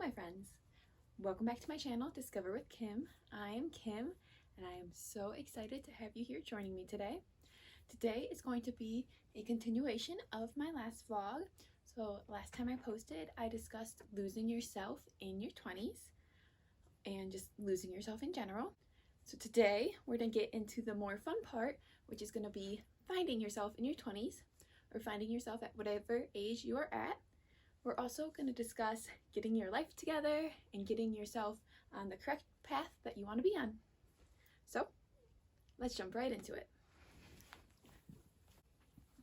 my friends. Welcome back to my channel, Discover with Kim. I am Kim, and I am so excited to have you here joining me today. Today is going to be a continuation of my last vlog. So last time I posted, I discussed losing yourself in your 20s and just losing yourself in general. So today we're going to get into the more fun part, which is going to be finding yourself in your 20s or finding yourself at whatever age you are at. We're also going to discuss getting your life together and getting yourself on the correct path that you want to be on. So let's jump right into it.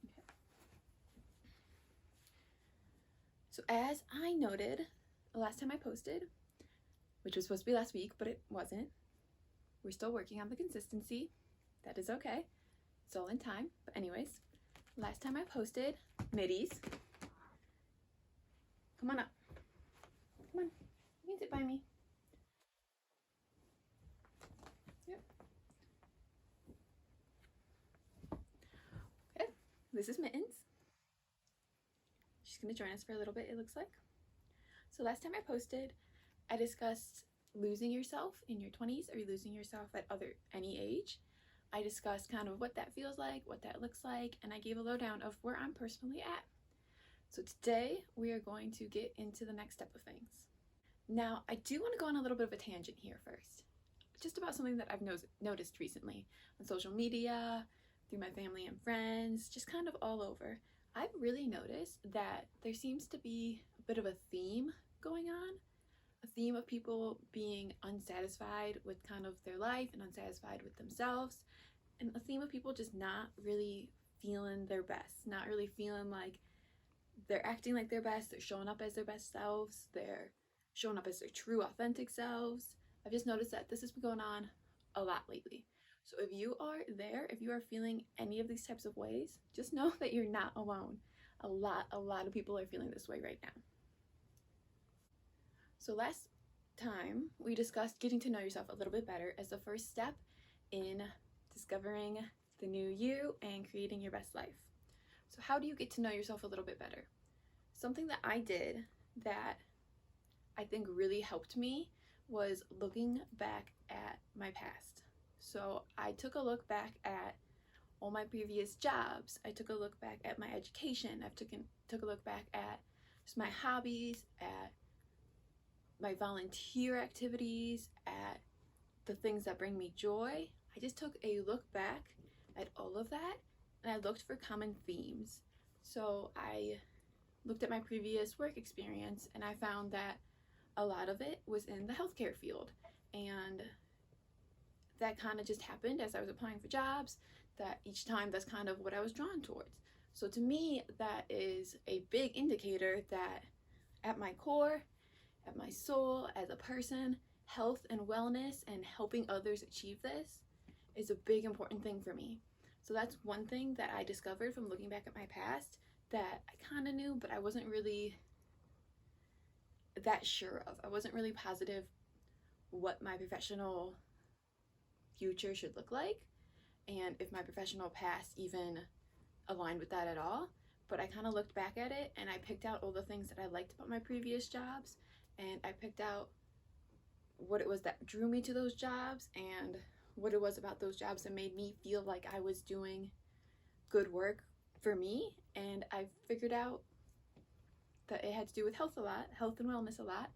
Okay. So as I noted the last time I posted, which was supposed to be last week, but it wasn't, we're still working on the consistency. That is okay. It's all in time. But anyways, last time I posted middies. Come on up. Come on. You can sit by me. Yep. Okay. This is Mittens. She's going to join us for a little bit, it looks like. So last time I posted, I discussed losing yourself in your 20s or losing yourself at any age. I discussed kind of what that feels like, what that looks like, and I gave a lowdown of where I'm personally at. So today we are going to get into the next step of things. Now, I do want to go on a little bit of a tangent here first, just about something that I've noticed recently on social media, through my family and friends, just kind of all over. I've really noticed that there seems to be a bit of a theme going on, a theme of people being unsatisfied with kind of their life and unsatisfied with themselves, and a theme of people just not really feeling their best, not really feeling like they're acting like their best, they're showing up as their best selves, they're showing up as their true, authentic selves. I've just noticed that this has been going on a lot lately. So if you are there, if you are feeling any of these types of ways, just know that you're not alone. A lot of people are feeling this way right now. So last time we discussed getting to know yourself a little bit better as the first step in discovering the new you and creating your best life. So how do you get to know yourself a little bit better? Something that I did that I think really helped me was looking back at my past. So I took a look back at all my previous jobs. I took a look back at my education. I took a look back at just my hobbies, at my volunteer activities, at the things that bring me joy. I just took a look back at all of that, and I looked for common themes. So I looked at my previous work experience, and I found that a lot of it was in the healthcare field, and that kind of just happened as I was applying for jobs, that each time that's kind of what I was drawn towards. So to me, that is a big indicator that at my core, at my soul, as a person, health and wellness and helping others achieve this is a big important thing for me. So that's one thing that I discovered from looking back at my past that I kind of knew, but I wasn't really that sure of. I wasn't really positive what my professional future should look like and if my professional past even aligned with that at all. But I kind of looked back at it and I picked out all the things that I liked about my previous jobs, and I picked out what it was that drew me to those jobs and what it was about those jobs that made me feel like I was doing good work for me. And I figured out that it had to do with health and wellness a lot,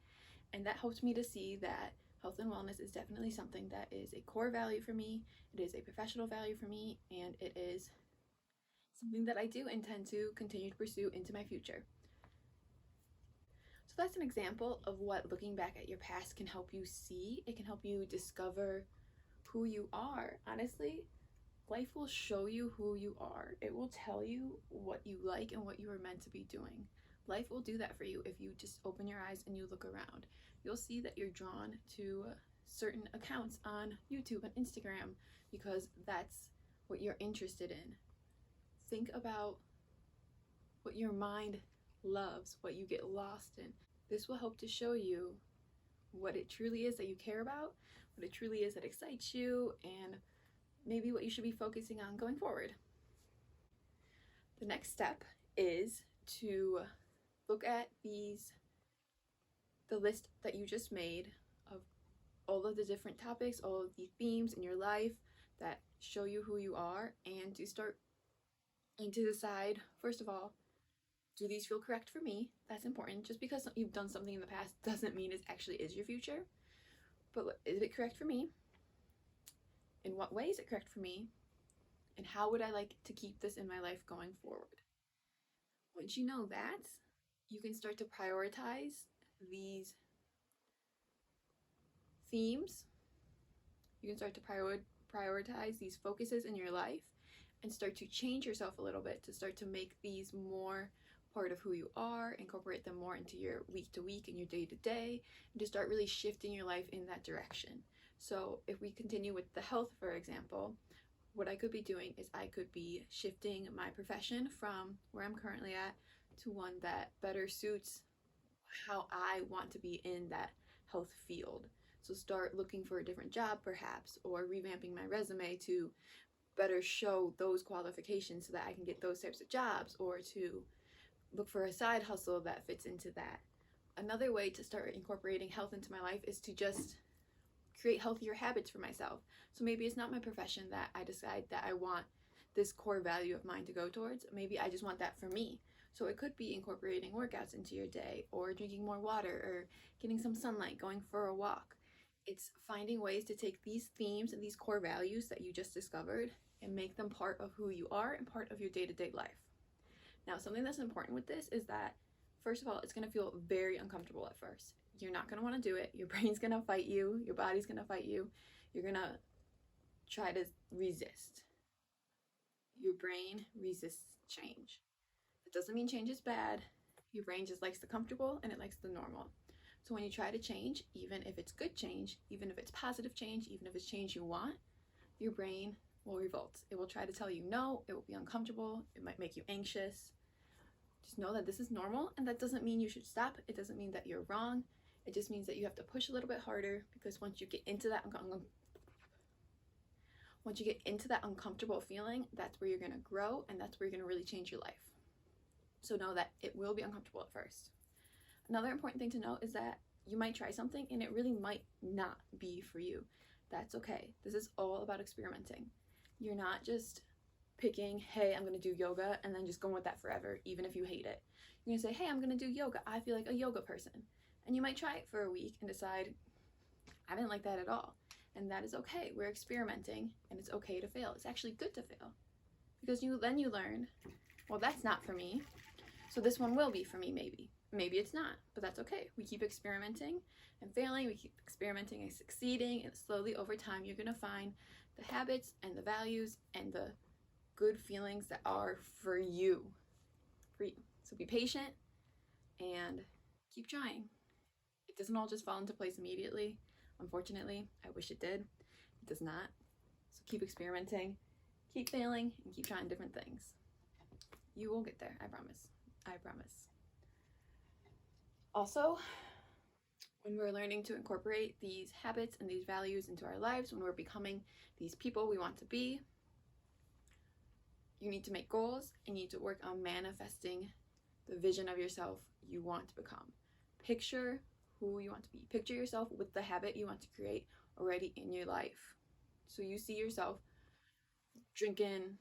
and that helped me to see that health and wellness is definitely something that is a core value for me, it is a professional value for me, and it is something that I do intend to continue to pursue into my future. So that's an example of what looking back at your past can help you see. It can help you discover who you are. Honestly, life will show you who you are. It will tell you what you like and what you are meant to be doing. Life will do that for you if you just open your eyes and you look around. You'll see that you're drawn to certain accounts on YouTube and Instagram because that's what you're interested in. Think about what your mind loves, what you get lost in. This will help to show you what it truly is that you care about, what it truly is that excites you, and maybe what you should be focusing on going forward. The next step is to look at the the list that you just made of all of the different topics, all of the themes in your life that show you who you are, and to decide, first of all, do these feel correct for me? That's important. Just because you've done something in the past doesn't mean it actually is your future. But is it correct for me? In what way is it correct for me? And how would I like to keep this in my life going forward? Once you know that, you can start to prioritize these themes. You can start to prioritize these focuses in your life and start to change yourself a little bit to start to make these more part of who you are, incorporate them more into your week to week and your day to day, and to start really shifting your life in that direction. So if we continue with the health, for example, what I could be doing is I could be shifting my profession from where I'm currently at to one that better suits how I want to be in that health field. So start looking for a different job perhaps, or revamping my resume to better show those qualifications so that I can get those types of jobs, or to look for a side hustle that fits into that. Another way to start incorporating health into my life is to just create healthier habits for myself. So maybe it's not my profession that I decide that I want this core value of mine to go towards. Maybe I just want that for me. So it could be incorporating workouts into your day, or drinking more water, or getting some sunlight, going for a walk. It's finding ways to take these themes and these core values that you just discovered and make them part of who you are and part of your day-to-day life. Now, something that's important with this is that, first of all, it's going to feel very uncomfortable at first. You're not going to want to do it. Your brain's going to fight you. Your body's going to fight you. You're going to try to resist. Your brain resists change. It doesn't mean change is bad. Your brain just likes the comfortable and it likes the normal. So when you try to change, even if it's good change, even if it's positive change, even if it's change you want, your brain will revolt. It will try to tell you no, it will be uncomfortable, it might make you anxious. Just know that this is normal, and that doesn't mean you should stop. It doesn't mean that you're wrong. It just means that you have to push a little bit harder, because once you get into that uncomfortable feeling, that's where you're going to grow, and that's where you're going to really change your life. So know that it will be uncomfortable at first. Another important thing to know is that you might try something and it really might not be for you. That's okay. This is all about experimenting. You're not just picking, hey, I'm going to do yoga, and then just going with that forever, even if you hate it. You're going to say, hey, I'm going to do yoga. I feel like a yoga person. And you might try it for a week and decide, I didn't like that at all. And that is okay. We're experimenting, and it's okay to fail. It's actually good to fail, because then you learn, well, that's not for me, so this one will be for me maybe. Maybe it's not, but that's okay. We keep experimenting and failing. We keep experimenting and succeeding, and slowly over time, you're going to find the habits and the values and the good feelings that are for you. So be patient and keep trying. It doesn't all just fall into place immediately. Unfortunately, I wish it did. It does not. So keep experimenting, keep failing, and keep trying different things. You will get there, I promise. I promise. Also, when we're learning to incorporate these habits and these values into our lives, when we're becoming these people we want to be, you need to make goals, and you need to work on manifesting the vision of yourself you want to become. Picture who you want to be. Picture yourself with the habit you want to create already in your life. So you see yourself drinking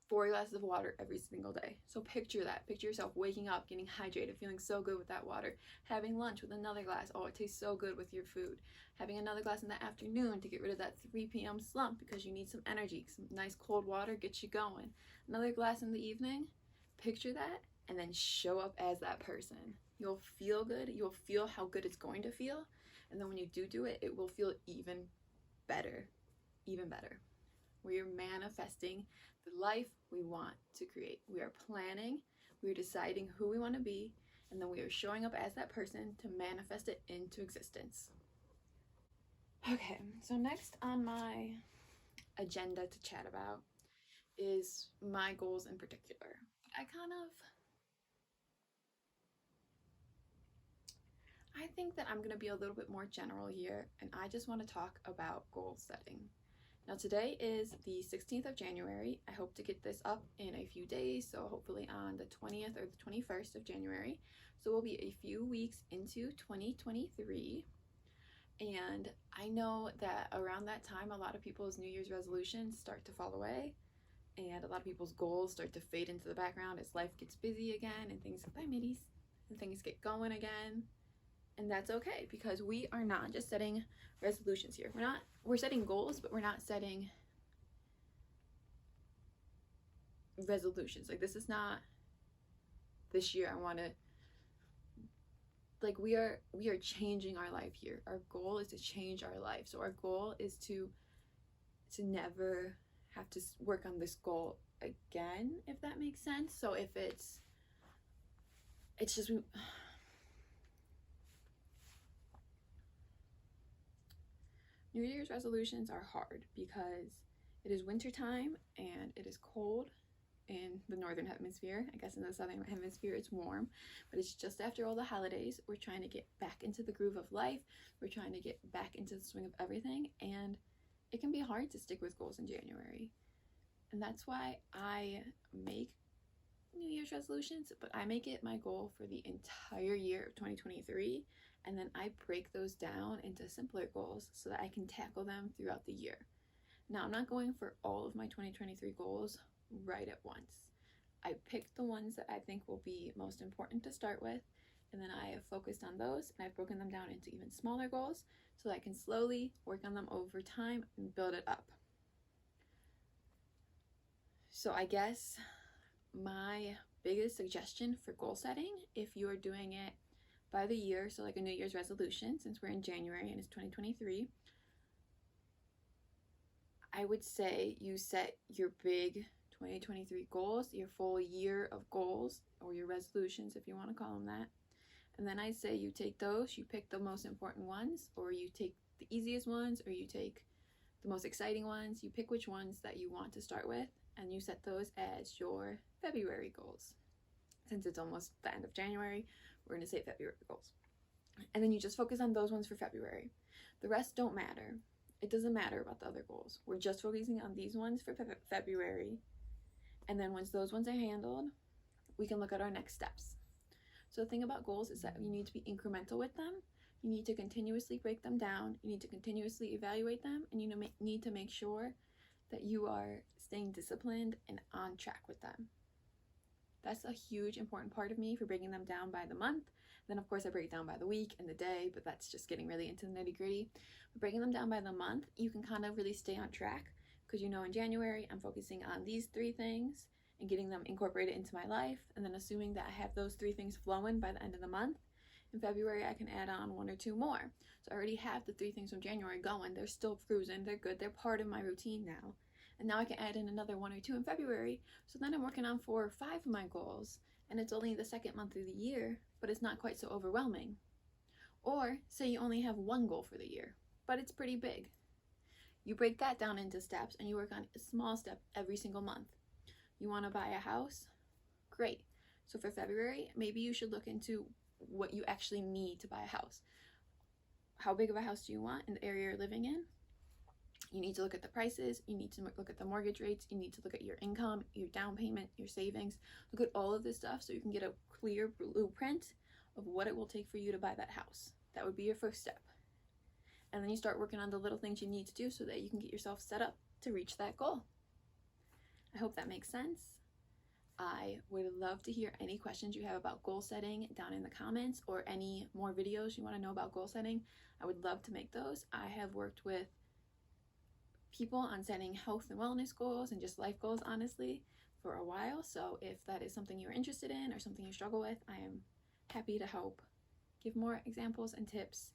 4 glasses of water every single day. So picture that. Picture yourself waking up, getting hydrated, feeling so good with that water, having lunch with another glass. Oh, it tastes so good with your food. Having another glass in the afternoon to get rid of that 3 p.m. slump, because you need some energy. Some nice cold water gets you going. Another glass in the evening. Picture that, and then show up as that person. You'll feel good. You'll feel how good it's going to feel. And then when you do it, it will feel even better. Even better. We are manifesting the life we want to create. We are planning, we are deciding who we want to be, and then we are showing up as that person to manifest it into existence. Okay, so next on my agenda to chat about is my goals in particular. I think that I'm going to be a little bit more general here, and I just want to talk about goal setting. Now today is the 16th of January. I hope to get this up in a few days, so hopefully on the 20th or the 21st of January. So we'll be a few weeks into 2023. And I know that around that time, a lot of people's New Year's resolutions start to fall away, and a lot of people's goals start to fade into the background as life gets busy again and things, bye middies, and things get going again. And that's okay, because we are not just setting resolutions here. We're setting goals, but we're not setting resolutions. Like, this is not, this year I want to, like, we are changing our life here. Our goal is to change our life. So our goal is to never have to work on this goal again, if that makes sense. So if it's just, New Year's resolutions are hard because it is winter time and it is cold in the northern hemisphere. I guess in the southern hemisphere it's warm, but it's just after all the holidays. We're trying to get back into the groove of life. We're trying to get back into the swing of everything, and it can be hard to stick with goals in January. And that's why I make New Year's resolutions, but I make it my goal for the entire year of 2023, and then I break those down into simpler goals so that I can tackle them throughout the year. Now, I'm not going for all of my 2023 goals right at once. I picked the ones that I think will be most important to start with, and then I have focused on those, and I've broken them down into even smaller goals so that I can slowly work on them over time and build it up. So I guess my biggest suggestion for goal setting, if you are doing it by the year, so like a New Year's resolution, since we're in January and it's 2023, I would say you set your big 2023 goals, your full year of goals, or your resolutions if you want to call them that. And then I say you take those, you pick the most important ones, or you take the easiest ones, or you take the most exciting ones. You pick which ones that you want to start with, and you set those as your February goals. Since it's almost the end of January, we're going to say February goals. And then you just focus on those ones for February. The rest don't matter. It doesn't matter about the other goals. We're just focusing on these ones for February. And then once those ones are handled, we can look at our next steps. So the thing about goals is that you need to be incremental with them. You need to continuously break them down. You need to continuously evaluate them. And you need to make sure that you are staying disciplined and on track with them. That's a huge important part of me for breaking them down by the month. Then of course I break it down by the week and the day, but that's just getting really into the nitty-gritty. But breaking them down by the month, you can kind of really stay on track, because you know in January I'm focusing on these 3 things and getting them incorporated into my life, and then assuming that I have those 3 things flowing by the end of the month. In February I can add on 1 or 2 more. So I already have the 3 things from January going. They're still cruising, they're good, they're part of my routine now. And now I can add in another 1 or 2 in February. So then I'm working on 4 or 5 of my goals, and it's only the second month of the year, but it's not quite so overwhelming. Or say you only have 1 goal for the year, but it's pretty big. You break that down into steps and you work on a small step every single month. You want to buy a house? Great. So for February, maybe you should look into what you actually need to buy a house. How big of a house do you want in the area you're living in? You need to look at the prices, you need to look at the mortgage rates, you need to look at your income, your down payment, your savings. Look at all of this stuff so you can get a clear blueprint of what it will take for you to buy that house. That would be your first step. And then you start working on the little things you need to do so that you can get yourself set up to reach that goal. I hope that makes sense. I would love to hear any questions you have about goal setting down in the comments, or any more videos you want to know about goal setting. I would love to make those. I have worked with people on setting health and wellness goals and just life goals, honestly, for a while. So if that is something you're interested in or something you struggle with, I am happy to help give more examples and tips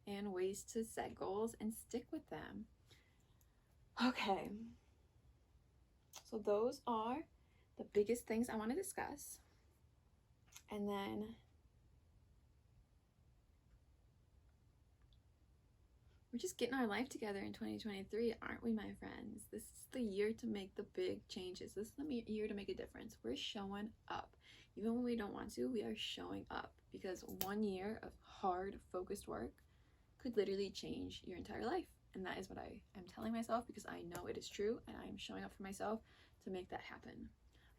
and ways to set goals and stick with them. Okay, so those are the biggest things I want to discuss. And then we're just getting our life together in 2023, aren't we, my friends? This is the year to make the big changes. This is the year to make a difference. We're showing up. Even when we don't want to, we are showing up, because 1 year of hard, focused work could literally change your entire life. And that is what I am telling myself because I know it is true and I am showing up for myself to make that happen.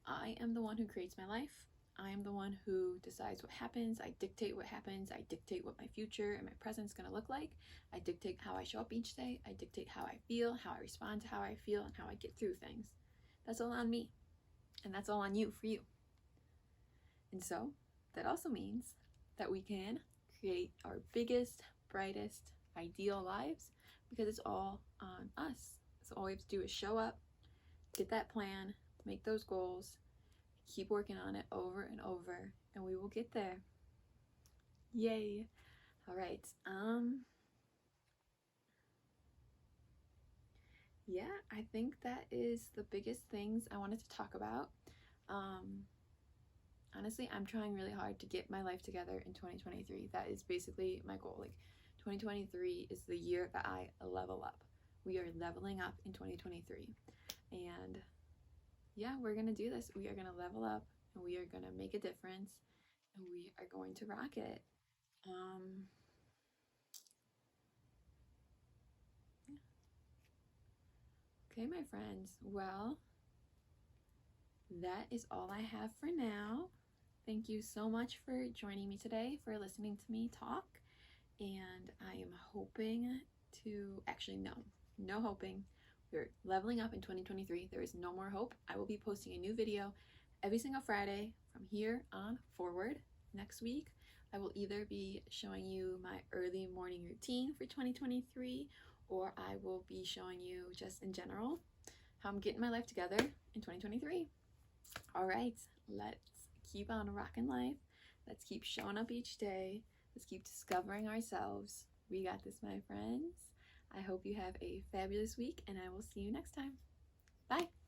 I am the one who creates my life. I am the one who decides what happens. I dictate what happens. I dictate what my future and my present is going to look like. I dictate how I show up each day. I dictate how I feel, how I respond to how I feel, and how I get through things. That's all on me. And that's all on you for you. And so that also means that we can create our biggest, brightest, ideal lives because it's all on us. So all we have to do is show up, get that plan, make those goals, keep working on it over and over, and we will get there. Yay. All right. Yeah, I think that is the biggest things I wanted to talk about. Honestly, I'm trying really hard to get my life together in 2023. That is basically my goal. Like 2023 is the year that I level up. We are leveling up in 2023. And yeah, we're going to do this. We are going to level up and we are going to make a difference and we are going to rock it. Okay, my friends. Well, that is all I have for now. Thank you so much for joining me today, for listening to me talk. And I am hoping to, actually, no hoping. We're leveling up in 2023. There is no more hope. I will be posting a new video every single Friday from here on forward. Next week, I will either be showing you my early morning routine for 2023, or I will be showing you just in general how I'm getting my life together in 2023. All right, let's keep on rocking life. Let's keep showing up each day. Let's keep discovering ourselves. We got this, my friends. I hope you have a fabulous week, and I will see you next time. Bye.